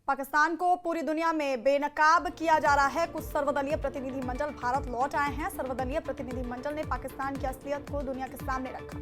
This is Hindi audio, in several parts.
पाकिस्तान को पूरी दुनिया में बेनकाब किया जा रहा है। कुछ सर्वदलीय प्रतिनिधिमंडल भारत लौट आए हैं। सर्वदलीय प्रतिनिधिमंडल ने पाकिस्तान की असलियत को दुनिया के सामने रखा।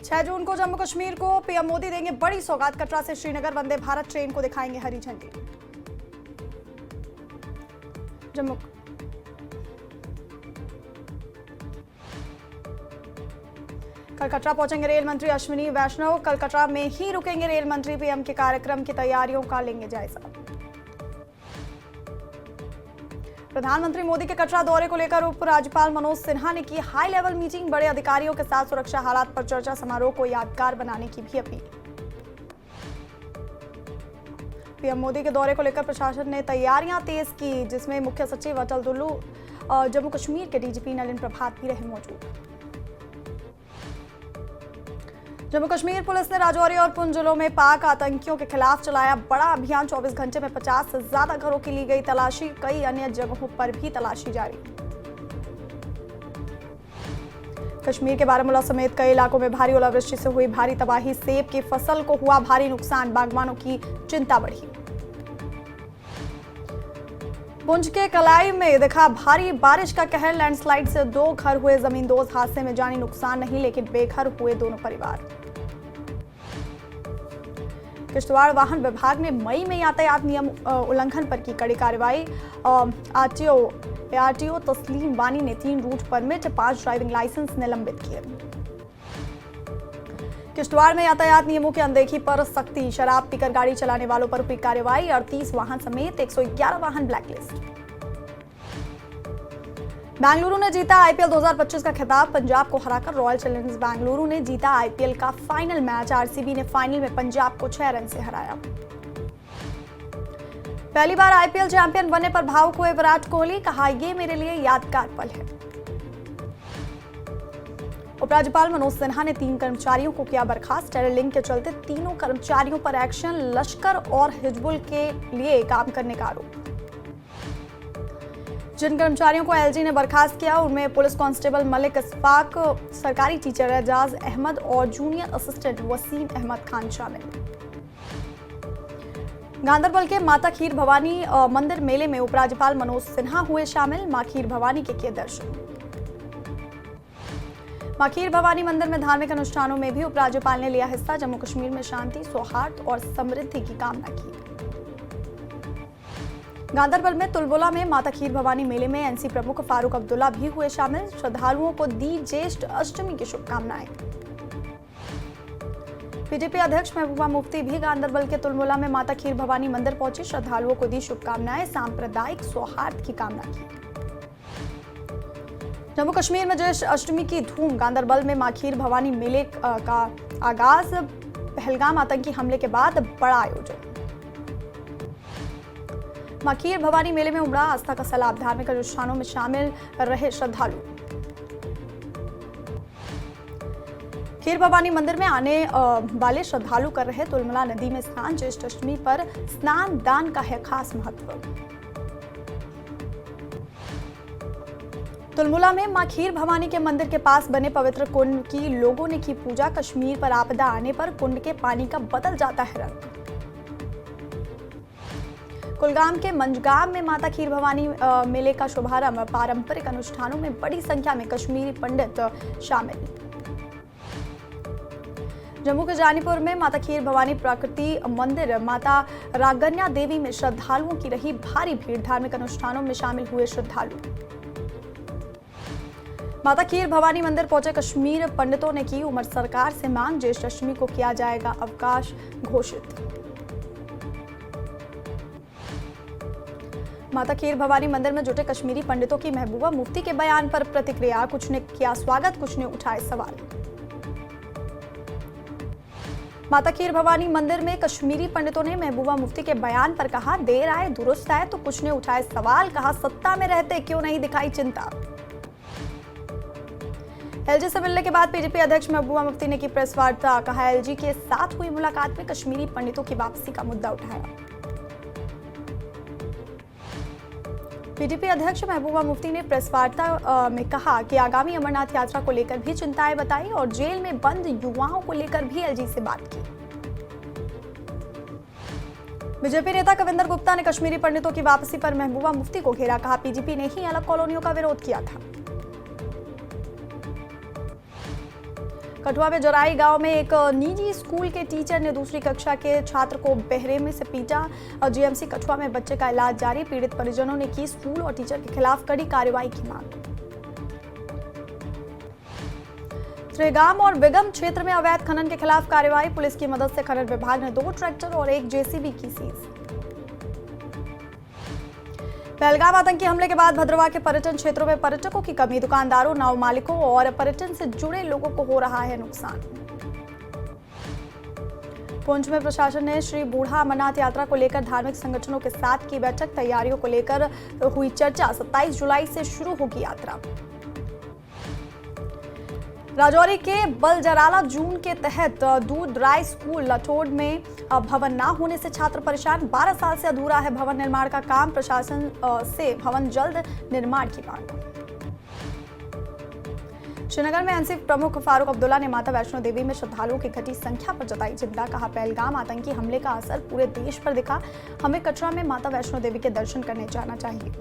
छह जून को जम्मू कश्मीर को पीएम मोदी देंगे बड़ी सौगात। कटरा से श्रीनगर वंदे भारत ट्रेन को दिखाएंगे हरी झंडी। जम्मू कल कटरा पहुंचेंगे रेल मंत्री अश्विनी वैष्णव। कल कटरा में ही रुकेंगे रेल मंत्री। पीएम के कार्यक्रम की तैयारियों का लेंगे जायजा। प्रधानमंत्री मोदी के कटरा दौरे को लेकर उपराज्यपाल मनोज सिन्हा ने की हाई लेवल मीटिंग। बड़े अधिकारियों के साथ सुरक्षा हालात पर चर्चा। समारोह को यादगार बनाने की भी अपील। पीएम मोदी के दौरे को लेकर प्रशासन ने तैयारियां तेज की, जिसमें मुख्य सचिव अटल डुल्लू, जम्मू कश्मीर के डीजीपी नलिन प्रभात भी रहे मौजूद। जम्मू कश्मीर पुलिस ने राजौरी और पुंछ जिलों में पाक आतंकियों के खिलाफ चलाया बड़ा अभियान। 24 घंटे में 50 से ज्यादा घरों की ली गई तलाशी। कई अन्य जगहों पर भी तलाशी जारी। कश्मीर के बारामूला समेत कई इलाकों में भारी ओलावृष्टि से हुई भारी तबाही। सेब की फसल को हुआ भारी नुकसान। बागवानों की चिंता बढ़ी। पुंछ के कलाई में दिखा भारी बारिश का कहर। लैंडस्लाइड से 2 घर हुए जमींदोज। हादसे में जानी नुकसान नहीं, लेकिन बेघर हुए दोनों परिवार। किश्तवाड़ वाहन विभाग ने मई में यातायात नियम उल्लंघन पर की कड़ी कार्रवाई। आरटीओ तस्लीम वानी ने 3 रूट परमिट, 5 ड्राइविंग लाइसेंस निलंबित किए। किश्तवाड़ में यातायात नियमों की अनदेखी पर सख्ती। शराब पीकर गाड़ी चलाने वालों पर हुई कार्रवाई। 38 वाहन समेत 111 वाहन ब्लैकलिस्ट। बेंगलुरु ने जीता आईपीएल 2025 का खिताब। पंजाब को हराकर रॉयल चैलेंजर्स बेंगलुरु ने जीता आईपीएल का फाइनल मैच। आरसीबी ने फाइनल में पंजाब को 6 रन से हराया। पहली बार आईपीएल चैंपियन बनने पर भावुक हुए विराट कोहली। कहा, ये मेरे लिए यादगार पल है। उपराज्यपाल मनोज सिन्हा ने 3 कर्मचारियों को किया बर्खास्त। टेरर लिंक के चलते तीनों कर्मचारियों पर एक्शन। लश्कर और हिजबुल के लिए काम करने का आरोप। जिन कर्मचारियों को एलजी ने बर्खास्त किया उनमें पुलिस कांस्टेबल मलिक इस्फाक, सरकारी टीचर एजाज अहमद और जूनियर असिस्टेंट वसीम अहमद खान शामिल। गांदरबल के माता खीर भवानी मंदिर मेले में उपराज्यपाल मनोज सिन्हा हुए शामिल। मां खीर भवानी के किए दर्शन। मां खीर भवानी मंदिर में धार्मिक अनुष्ठानों में भी उपराज्यपाल ने लिया हिस्सा। जम्मू कश्मीर में शांति, सौहार्द और समृद्धि की कामना की। गांदरबल में तुलबुला में माता खीर भवानी मेले में एनसी प्रमुख फारूक अब्दुल्ला भी हुए शामिल। श्रद्धालुओं को दी ज्येष्ठ अष्टमी की शुभकामनाएं। बीजेपी अध्यक्ष महबूबा मुफ्ती भी गांदरबल के तुलबुला में माता खीर भवानी मंदिर पहुंची। श्रद्धालुओं को दी शुभकामनाएं। सांप्रदायिक सौहार्द की कामना की। जम्मू कश्मीर में ज्येष्ठ अष्टमी की धूम। गांदरबल में मां खीर भवानी मेले का आगाज। पहलगाम आतंकी हमले के बाद बड़ा आयोजन। मां खीर भवानी मेले में उमड़ा आस्था का सैलाब। धार्मिक अनुष्ठानों में शामिल रहे श्रद्धालु। खीर भवानी मंदिर में आने वाले श्रद्धालु कर रहे तुलमुला नदी में स्नान। ज्येष्ठ अष्टमी पर स्नान दान का है खास महत्व। तुलमुला में मां खीर भवानी के मंदिर के पास बने पवित्र कुंड की लोगों ने की पूजा। कश्मीर पर आपदा आने पर कुंड के पानी का बदल जाता है रंग। कुलगाम के मंजगाम में माता खीर भवानी मेले का शुभारंभ। पारंपरिक अनुष्ठानों में बड़ी संख्या में कश्मीरी पंडित शामिल। जम्मू के जानीपुर में माता खीर भवानी प्रकृति मंदिर माता रागन्या देवी में श्रद्धालुओं की रही भारी भीड़। धार्मिक अनुष्ठानों में शामिल हुए श्रद्धालु। माता खीर भवानी मंदिर पहुंचे कश्मीर पंडितों ने की उमर सरकार से मांग। ज्येष्ठ अष्टमी को किया जाएगा अवकाश घोषित। माता खीर भवानी मंदिर में जुटे कश्मीरी पंडितों की महबूबा मुफ्ती के बयान पर प्रतिक्रिया। कुछ ने किया स्वागत, कुछ ने उठाए सवाल। माता खीर भवानी मंदिर में कश्मीरी पंडितों ने महबूबा मुफ्ती के बयान पर कहा, देर आए दुरुस्त आए। तो कुछ ने उठाए सवाल। कहा, सत्ता में रहते क्यों नहीं दिखाई चिंता। एलजी से मिलने के बाद पीडीपी अध्यक्ष महबूबा मुफ्ती ने की प्रेस वार्ता। कहा, एलजी के साथ हुई मुलाकात में कश्मीरी पंडितों की वापसी का मुद्दा उठाया। पीडीपी अध्यक्ष महबूबा मुफ्ती ने प्रेस वार्ता में कहा कि आगामी अमरनाथ यात्रा को लेकर भी चिंताएं बताई और जेल में बंद युवाओं को लेकर भी एलजी से बात की। बीजेपी नेता कविंदर गुप्ता ने कश्मीरी पंडितों की वापसी पर महबूबा मुफ्ती को घेरा। कहा, पीडीपी ने ही अलग कॉलोनियों का विरोध किया था। कठुआ में जराई गांव में एक निजी स्कूल के टीचर ने दूसरी कक्षा के छात्र को बेरहमी से पीटा। जीएमसी कठुआ में बच्चे का इलाज जारी। पीड़ित परिजनों ने की स्कूल और टीचर के खिलाफ कड़ी कार्रवाई की मांग। त्रिगाम और बिगम क्षेत्र में अवैध खनन के खिलाफ कार्रवाई। पुलिस की मदद से खनन विभाग ने 2 ट्रैक्टर और 1 जेसीबी की सीज। पहलगाम आतंकी हमले के बाद भद्रवाह के पर्यटन क्षेत्रों में पर्यटकों की कमी। दुकानदारों, नाव मालिकों और पर्यटन से जुड़े लोगों को हो रहा है नुकसान। पुंछ में प्रशासन ने श्री बूढ़ा अमरनाथ यात्रा को लेकर धार्मिक संगठनों के साथ की बैठक। तैयारियों को लेकर हुई चर्चा। 27 जुलाई से शुरू होगी यात्रा। राजौरी के बलजराला जून के तहत दूध राय स्कूल लठोड में भवन न होने से छात्र परेशान। 12 साल से अधूरा है भवन निर्माण का काम। प्रशासन से भवन जल्द निर्माण की मांग। श्रीनगर में एनसीपी प्रमुख फारूक अब्दुल्ला ने माता वैष्णो देवी में श्रद्धालुओं की घटी संख्या पर जताई चिंता। कहा, पहलगाम आतंकी हमले का असर पूरे देश पर दिखा। हमें कटरा में माता वैष्णो देवी के दर्शन करने जाना चाहिए।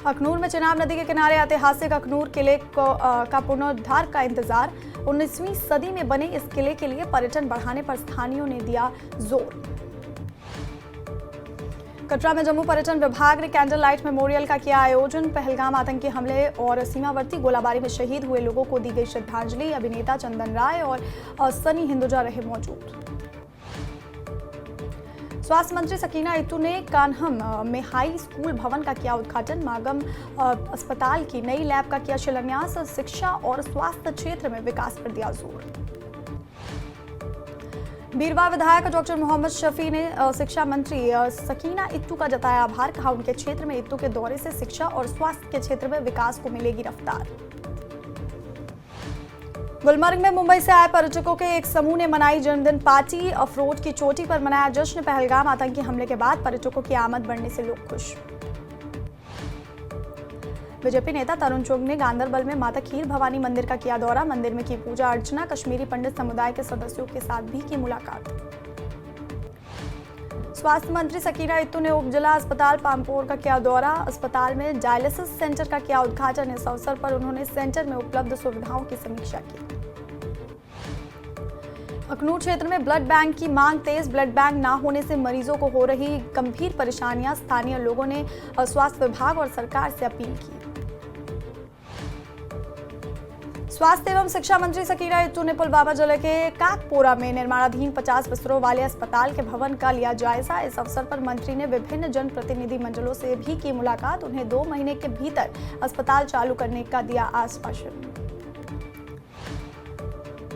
अखनूर में चिनाब नदी के किनारे ऐतिहासिक अखनूर किले का पुनरुद्धार का इंतजार। 19वीं सदी में बने इस किले के लिए पर्यटन बढ़ाने पर स्थानीयों ने दिया जोर। कटरा में जम्मू पर्यटन विभाग ने कैंडल लाइट मेमोरियल का किया आयोजन। पहलगाम आतंकी हमले और सीमावर्ती गोलाबारी में शहीद हुए लोगों को दी गई श्रद्धांजलि। अभिनेता चंदन राय और सनी हिंदुजा रहे मौजूद। स्वास्थ्य मंत्री सकीना इत्तू ने कान्हम में हाई स्कूल भवन का किया उद्घाटन। मागम अस्पताल की नई लैब का किया शिलान्यास। शिक्षा और स्वास्थ्य क्षेत्र में विकास पर दिया जोर। बीरवा विधायक डॉक्टर मोहम्मद शफी ने शिक्षा मंत्री सकीना इत्तू का जताया आभार। कहा, उनके क्षेत्र में इत्तू के दौरे से शिक्षा और स्वास्थ्य के क्षेत्र में विकास को मिलेगी रफ्तार। गुलमर्ग में मुंबई से आए पर्यटकों के एक समूह ने मनाई जन्मदिन पार्टी। अफरोज की चोटी पर मनाया जश्न। पहलगाम आतंकी हमले के बाद पर्यटकों की आमद बढ़ने से लोग खुश। बीजेपी नेता तरुण चुग ने गांदरबल में माता खीर भवानी मंदिर का किया दौरा। मंदिर में की पूजा अर्चना। कश्मीरी पंडित समुदाय के सदस्यों के साथ भी की मुलाकात। स्वास्थ्य मंत्री सकीना इत्तू ने उप जिला अस्पताल पामपोर का किया दौरा। अस्पताल में डायलिसिस सेंटर का किया उद्घाटन। इस अवसर पर उन्होंने सेंटर में उपलब्ध सुविधाओं की समीक्षा की। अखनूर क्षेत्र में ब्लड बैंक की मांग तेज। ब्लड बैंक न होने से मरीजों को हो रही गंभीर परेशानियां। स्थानीय लोगों ने स्वास्थ्य विभाग और सरकार से अपील की। स्वास्थ्य एवं शिक्षा मंत्री सकीना इत्तू ने पुलवामा जिले के काकपोरा में निर्माणाधीन 50 बिस्तरों वाले अस्पताल के भवन का लिया जायजा। इस अवसर पर मंत्री ने विभिन्न जनप्रतिनिधि मंडलों से भी की मुलाकात। उन्हें 2 महीने के भीतर अस्पताल चालू करने का दिया आश्वासन।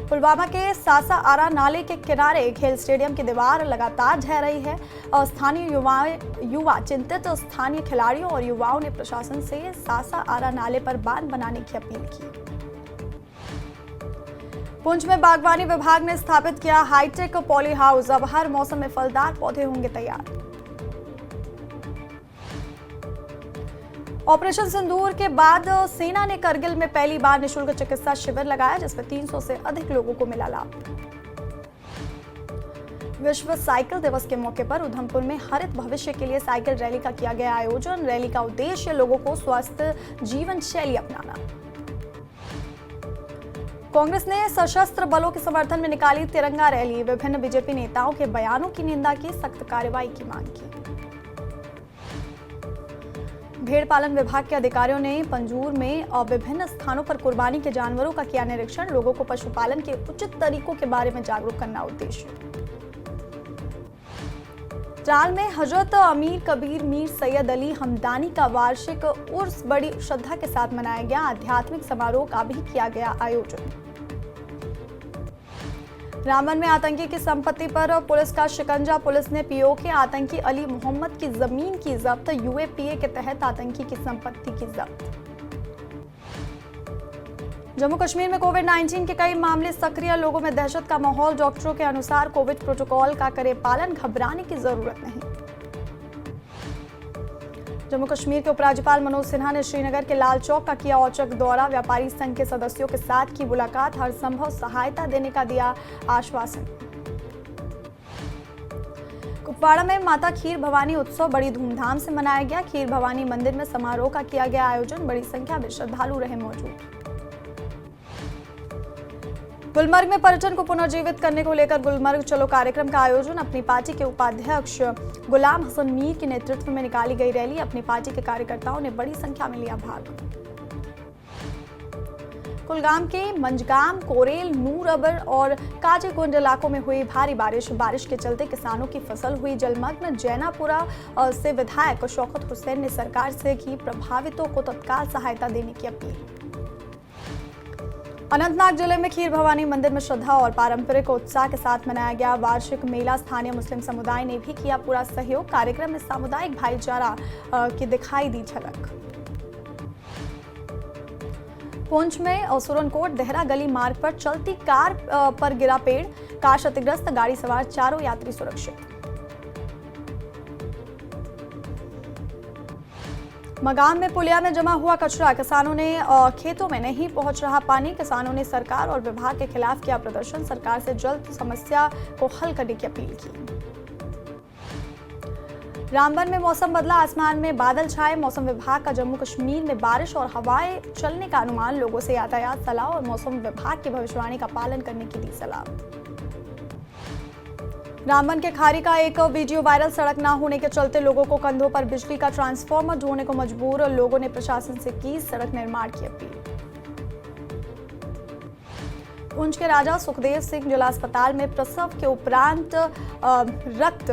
पुलवामा के सासा आरा नाले के किनारे खेल स्टेडियम की दीवार लगातार ढह रही है। स्थानीय युवा चिंतित। स्थानीय खिलाड़ियों और युवाओं ने प्रशासन से सासा आरा नाले पर बांध बनाने की अपील की। पुंछ में बागवानी विभाग ने स्थापित किया हाईटेक पॉली हाउस। अब हर मौसम में फलदार पौधे होंगे तैयार। ऑपरेशन सिंदूर के बाद सेना ने करगिल में पहली बार निःशुल्क चिकित्सा शिविर लगाया, जिसमें 300 से अधिक लोगों को मिला लाभ। विश्व साइकिल दिवस के मौके पर उधमपुर में हरित भविष्य के लिए साइकिल रैली का किया गया आयोजन। रैली का उद्देश्य लोगों को स्वस्थ जीवन शैली अपनाना। कांग्रेस ने सशस्त्र बलों के समर्थन में निकाली तिरंगा रैली। विभिन्न बीजेपी नेताओं के बयानों की निंदा की। सख्त कार्रवाई की मांग की। भेड़ पालन विभाग के अधिकारियों ने पंजूर में विभिन्न स्थानों पर कुर्बानी के जानवरों का किया निरीक्षण। लोगों को पशुपालन के उचित तरीकों के बारे में जागरूक करना उद्देश्य। त्राल में हजरत अमीर कबीर मीर सैयद अली हमदानी का वार्षिक उर्स बड़ी श्रद्धा के साथ मनाया गया। आध्यात्मिक समारोह का भी किया गया आयोजन। रामबन में आतंकी की संपत्ति पर पुलिस का शिकंजा। पुलिस ने पीओके आतंकी अली मोहम्मद की जमीन की जब्त। यूएपीए के तहत आतंकी की संपत्ति की जब्त। जम्मू कश्मीर में कोविड-19 के कई मामले सक्रिय, लोगों में दहशत का माहौल। डॉक्टरों के अनुसार कोविड प्रोटोकॉल का करे पालन, घबराने की जरूरत नहीं। जम्मू कश्मीर के उपराज्यपाल मनोज सिन्हा ने श्रीनगर के लाल चौक का किया औचक दौरा, व्यापारी संघ के सदस्यों के साथ की मुलाकात, हर संभव सहायता देने का दिया आश्वासन। कुपवाड़ा में माता खीर भवानी उत्सव बड़ी धूमधाम से मनाया गया। खीर भवानी मंदिर में समारोह का किया गया आयोजन, बड़ी संख्या में श्रद्धालु रहे मौजूद। गुलमर्ग में पर्यटन को पुनर्जीवित करने को लेकर गुलमर्ग चलो कार्यक्रम का आयोजन, अपनी पार्टी के उपाध्यक्ष गुलाम हसन मीर के नेतृत्व में निकाली गई रैली, अपनी पार्टी के कार्यकर्ताओं ने बड़ी संख्या में लिया भाग। कुलगाम के मंजगाम, कोरेल, नूरअबर और काजीगुंड इलाकों में हुई भारी बारिश के चलते किसानों की फसल हुई जलमग्न। जैनापुरा से विधायक शौकत हुसैन ने सरकार से की प्रभावितों को तत्काल सहायता देने की अपील। अनंतनाग जिले में खीर भवानी मंदिर में श्रद्धा और पारंपरिक उत्साह के साथ मनाया गया वार्षिक मेला। स्थानीय मुस्लिम समुदाय ने भी किया पूरा सहयोग, कार्यक्रम में सामुदायिक भाईचारा की दिखाई दी झलक। पुंछ में सुरनकोट देहरा गली मार्ग पर चलती कार पर गिरा पेड़, कार क्षतिग्रस्त, गाड़ी सवार चारों यात्री सुरक्षित। मगाम में पुलिया में जमा हुआ कचरा, किसानों ने खेतों में नहीं पहुंच रहा पानी, किसानों ने सरकार और विभाग के खिलाफ किया प्रदर्शन, सरकार से जल्द समस्या को हल करने की अपील की। रामबन में मौसम बदला, आसमान में बादल छाए, मौसम विभाग का जम्मू कश्मीर में बारिश और हवाएं चलने का अनुमान, लोगों से यातायात सलाह और मौसम विभाग की भविष्यवाणी का पालन करने की दी सलाह। रामबन के खारी का एक वीडियो वायरल, सड़क ना होने के चलते लोगों को कंधों पर बिजली का ट्रांसफार्मर ढोने को मजबूर, लोगों ने प्रशासन से की सड़क निर्माण की अपील। पुंछ के राजा सुखदेव सिंह जिला अस्पताल में प्रसव के उपरांत रक्त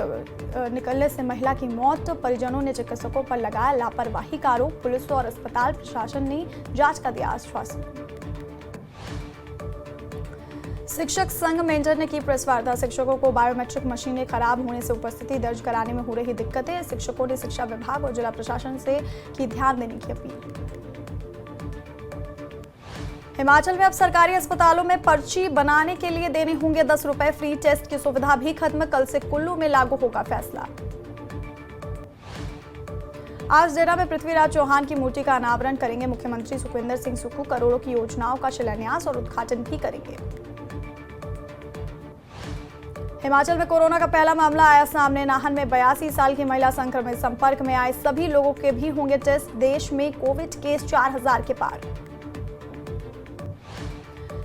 निकलने से महिला की मौत, परिजनों ने चिकित्सकों पर लगाया लापरवाही का आरोप, पुलिस और अस्पताल प्रशासन ने जांच का दिया आश्वासन। शिक्षक संघ मेंटर ने की प्रेस वार्ता, शिक्षकों को बायोमेट्रिक मशीनें खराब होने से उपस्थिति दर्ज कराने में हो रही दिक्कतें, शिक्षकों ने शिक्षा विभाग और जिला प्रशासन से की ध्यान देने की अपील। हिमाचल में अब सरकारी अस्पतालों में पर्ची बनाने के लिए देने होंगे 10 रुपए, फ्री टेस्ट की सुविधा भी खत्म, कल से कुल्लू में लागू होगा फैसला। आज डेरा में पृथ्वीराज चौहान की मूर्ति का अनावरण करेंगे मुख्यमंत्री सुखविंदर सिंह सुक्खू, करोड़ों की योजनाओं का शिलान्यास और उद्घाटन भी करेंगे। हिमाचल में कोरोना का पहला मामला आया सामने, नाहन में 82 साल की महिला संक्रमित, संपर्क में आए सभी लोगों के भी होंगे टेस्ट, देश में कोविड केस 4000 के पार।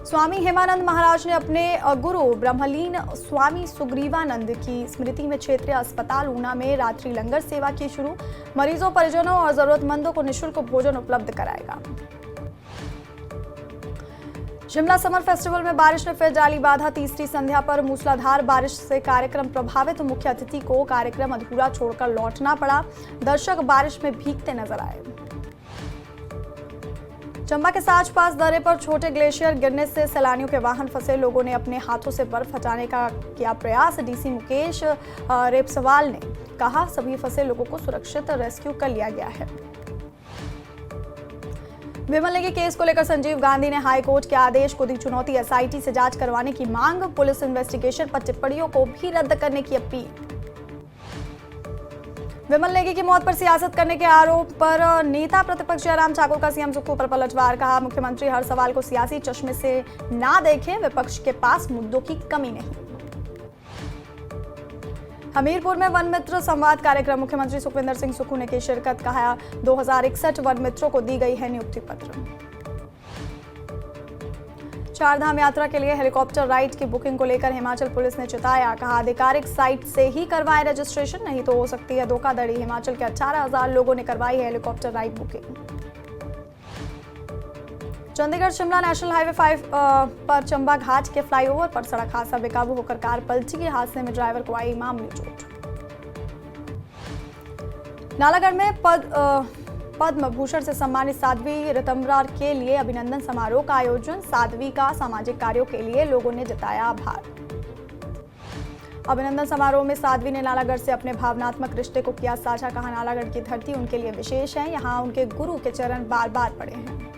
स्वामी हेमानंद महाराज ने अपने गुरु ब्रह्मलीन स्वामी सुग्रीवानंद की स्मृति में क्षेत्रीय अस्पताल ऊना में रात्रि लंगर सेवा की शुरू, मरीजों, परिजनों और जरूरतमंदों को निःशुल्क भोजन उपलब्ध कराएगा। शिमला समर फेस्टिवल में बारिश ने फिर डाली बाधा, तीसरी संध्या पर मूसलाधार बारिश से कार्यक्रम प्रभावित, मुख्य अतिथि को कार्यक्रम अधूरा छोड़कर लौटना पड़ा, दर्शक बारिश में भीगते नजर आए। चंबा के साच पास दर्रे पर छोटे ग्लेशियर गिरने से सैलानियों के वाहन फंसे, लोगों ने अपने हाथों से बर्फ हटाने का किया प्रयास, डीसी मुकेश रेपसवाल ने कहा सभी फंसे लोगों को सुरक्षित रेस्क्यू कर लिया गया है। विमल नेगी केस को लेकर संजीव गांधी ने हाईकोर्ट के आदेश को दी चुनौती, एसआईटी से जांच करवाने की मांग, पुलिस इन्वेस्टिगेशन पर टिप्पणियों को भी रद्द करने की अपील। विमल नेगी की मौत पर सियासत करने के आरोप पर नेता प्रतिपक्ष जयराम ठाकुर का सीएम सुक्खू पर पलटवार, कहा मुख्यमंत्री हर सवाल को सियासी चश्मे से ना देखें, विपक्ष के पास मुद्दों की कमी नहीं। हमीरपुर में वन मित्र संवाद कार्यक्रम, मुख्यमंत्री सुखविंदर सिंह सुक्खू ने की शिरकत, कहा 2061 वन मित्रों को दी गई है नियुक्ति पत्र। चारधाम यात्रा के लिए हेलीकॉप्टर राइड की बुकिंग को लेकर हिमाचल पुलिस ने चेताया, कहा आधिकारिक साइट से ही करवाएं रजिस्ट्रेशन, नहीं तो हो सकती है धोखाधड़ी। हिमाचल के 18,000 लोगों ने करवाई है helicopter ride booking. Chandigarh Shimla national highway 5 पर चंबा घाट के फ्लाईओवर पर सड़क हादसा, बेकाबू होकर कार पलटी, हादसे में ड्राइवर को आई मामूली चोट। नालागढ़ में पद्म भूषण से सम्मानित साध्वी ऋतंबरा के लिए अभिनंदन समारोह का आयोजन, साध्वी का सामाजिक कार्यों के लिए लोगों ने जताया आभार। अभिनंदन समारोह में साध्वी ने नालागढ़ से अपने भावनात्मक रिश्ते को किया साझा, कहा नालागढ़ की धरती उनके लिए विशेष है, यहाँ उनके गुरु के चरण बार बार पड़े हैं।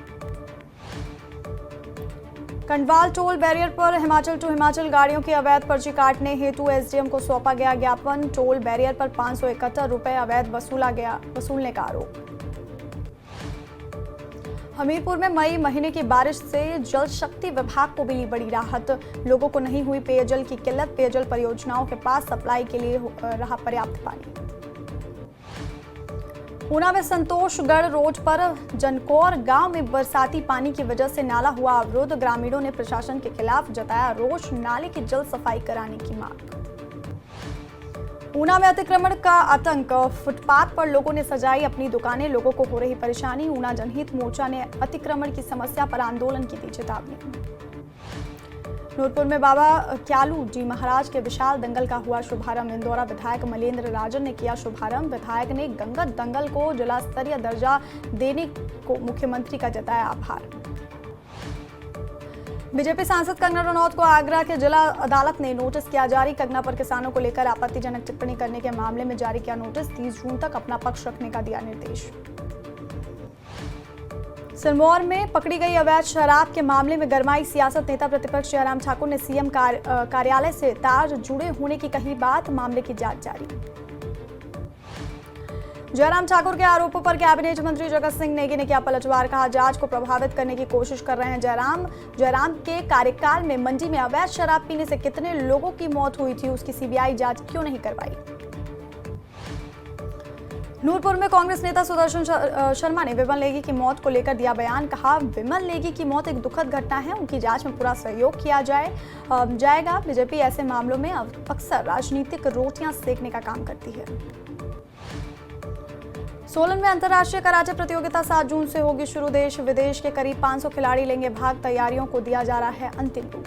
कंडवाल टोल बैरियर पर हिमाचल टू हिमाचल गाड़ियों की अवैध पर्ची काटने हेतु एसडीएम को सौंपा गया ज्ञापन। टोल बैरियर पर 571 रुपए अवैध वसूलने का आरोप। हमीरपुर में मई महीने की बारिश से जल शक्ति विभाग को मिली बड़ी राहत। लोगों को नहीं हुई पेयजल की किल्लत। पेयजल परियोजनाओं के पास सप्लाई के लिए रहा पर्याप्त पानी। ऊना में संतोषगढ़ रोड पर जनकौर गांव में बरसाती पानी की वजह से नाला हुआ अवरुद्ध। ग्रामीणों ने प्रशासन के खिलाफ जताया रोष। नाले की जल्द सफाई कराने की मांग। ऊना में अतिक्रमण का आतंक। फुटपाथ पर लोगों ने सजाई अपनी दुकानें। लोगों को हो रही परेशानी। ऊना जनहित मोर्चा ने अतिक्रमण की समस्या पर आंदोलन की दी चेतावनी। नूरपुर में बाबा क्यालू जी महाराज के विशाल दंगल का हुआ शुभारंभ। इंदौरा विधायक मलेंद्र राजन ने किया शुभारंभ। विधायक ने गंगत दंगल को जिला स्तरीय दर्जा देने को मुख्यमंत्री का जताया आभार। बीजेपी सांसद कंगना रनौत को आगरा के जिला अदालत ने नोटिस किया जारी। कंगना पर किसानों को लेकर आपत्तिजनक टिप्पणी करने के मामले में जारी किया नोटिस। 30 जून तक अपना पक्ष रखने का दिया निर्देश। सिरमौर में पकड़ी गई अवैध शराब के मामले में गरमाई सियासत। नेता प्रतिपक्ष जयराम ठाकुर ने सीएम कार्यालय से तार जुड़े होने की कही बात। मामले की जांच जारी। जयराम ठाकुर के आरोपों पर कैबिनेट मंत्री जगत सिंह नेगी ने किया पलटवार। कहा जांच को प्रभावित करने की कोशिश कर रहे हैं जयराम के कार्यकाल में मंडी में अवैध शराब पीने से कितने लोगों की मौत हुई थी, उसकी सीबीआई जांच क्यों नहीं करवाई। नूरपुर में कांग्रेस नेता सुदर्शन शर्मा ने विमल नेगी की मौत को लेकर दिया बयान। कहा विमल नेगी की मौत एक दुखद घटना है, उनकी जांच में पूरा सहयोग किया जाएगा। बीजेपी ऐसे मामलों में अक्सर राजनीतिक रोटियां सेकने का काम करती है। सोलन में अंतर्राष्ट्रीय कराटे प्रतियोगिता 7 जून से होगी शुरू। देश विदेश के करीब 500 खिलाड़ी लेंगे भाग। तैयारियों को दिया जा रहा है अंतिम रूप।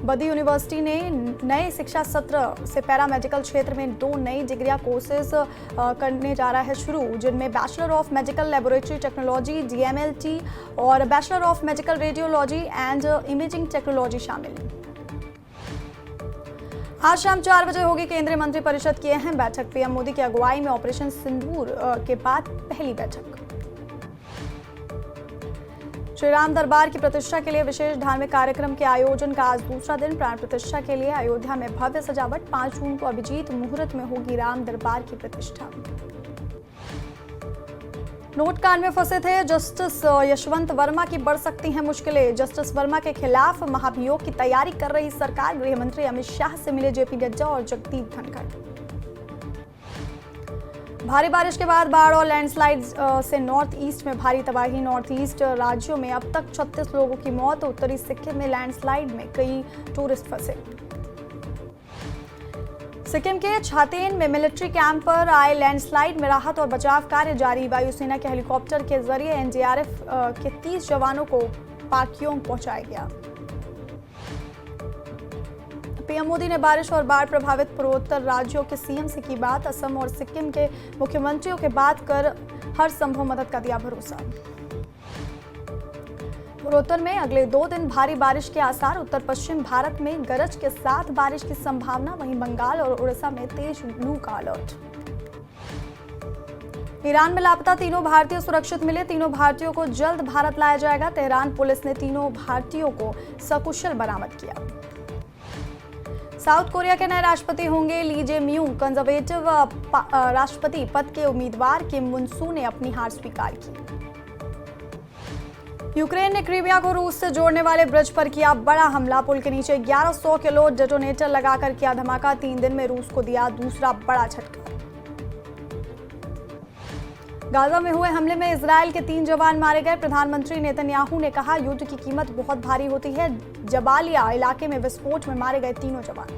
बद्दी यूनिवर्सिटी ने नए शिक्षा सत्र से पैरामेडिकल क्षेत्र में 2 नई डिग्रियां कोर्सेज करने जा रहा है शुरू, जिनमें bachelor of medical laboratory technology DMLT और bachelor of medical radiology and imaging technology शामिल। आज शाम 4 बजे होगी केंद्रीय मंत्रिपरिषद की अहम बैठक। पीएम मोदी की अगुवाई में ऑपरेशन सिंदूर के बाद पहली बैठक। श्री राम दरबार की प्रतिष्ठा के लिए विशेष धार्मिक कार्यक्रम के आयोजन का आज दूसरा दिन। प्राण प्रतिष्ठा के लिए अयोध्या में भव्य सजावट। 5 जून को अभिजीत मुहूर्त में होगी राम दरबार की प्रतिष्ठा। नोट कांड में फंसे थे जस्टिस यशवंत वर्मा की बढ़ सकती हैं मुश्किलें। जस्टिस वर्मा के खिलाफ महाभियोग की तैयारी कर रही सरकार। गृह मंत्री अमित शाह से मिले जेपी नड्डा और जगदीप धनखड़। भारी बारिश के बाद बाढ़ और लैंडस्लाइड से नॉर्थ ईस्ट में भारी तबाही। नॉर्थ ईस्ट राज्यों में अब तक 36 लोगों की मौत। उत्तरी सिक्किम में लैंडस्लाइड में कई टूरिस्ट फंसे। सिक्किम के छातेन में मिलिट्री कैंप पर आए लैंडस्लाइड में राहत और बचाव कार्य जारी। वायुसेना के हेलीकॉप्टर के जरिए एनडीआरएफ के 30 जवानों को पाक्योंग पहुंचाया गया। पीएम मोदी ने बारिश और बाढ़ प्रभावित पूर्वोत्तर राज्यों के सीएम से की बात। असम और सिक्किम के मुख्यमंत्रियों के बात कर हर संभव मदद का दिया भरोसा। पूर्वोत्तर में अगले 2 दिन भारी बारिश के आसार। उत्तर पश्चिम भारत में गरज के साथ बारिश की संभावना। वहीं बंगाल और उड़ीसा में तेज लू का अलर्ट। ईरान में लापता 3 भारतीय सुरक्षित मिले। 3 भारतीयों को जल्द भारत लाया जाएगा। तेहरान पुलिस ने 3 भारतीयों को सकुशल बरामद किया। साउथ कोरिया के नए राष्ट्रपति होंगे ली जे म्यूंग। कंजर्वेटिव राष्ट्रपति पद के उम्मीदवार किम मुन सू ने अपनी हार स्वीकार की। यूक्रेन ने क्रीमिया को रूस से जोड़ने वाले ब्रिज पर किया बड़ा हमला। पुल के नीचे 1100 किलो डेटोनेटर लगाकर किया धमाका। 3 दिन में रूस को दिया दूसरा बड़ा झटका। गाजा में हुए हमले में इजरायल के 3 जवान मारे गए। प्रधानमंत्री नेतन्याहू ने कहा युद्ध की कीमत बहुत भारी होती है। जबालिया इलाके में विस्फोट में मारे गए तीनों जवान।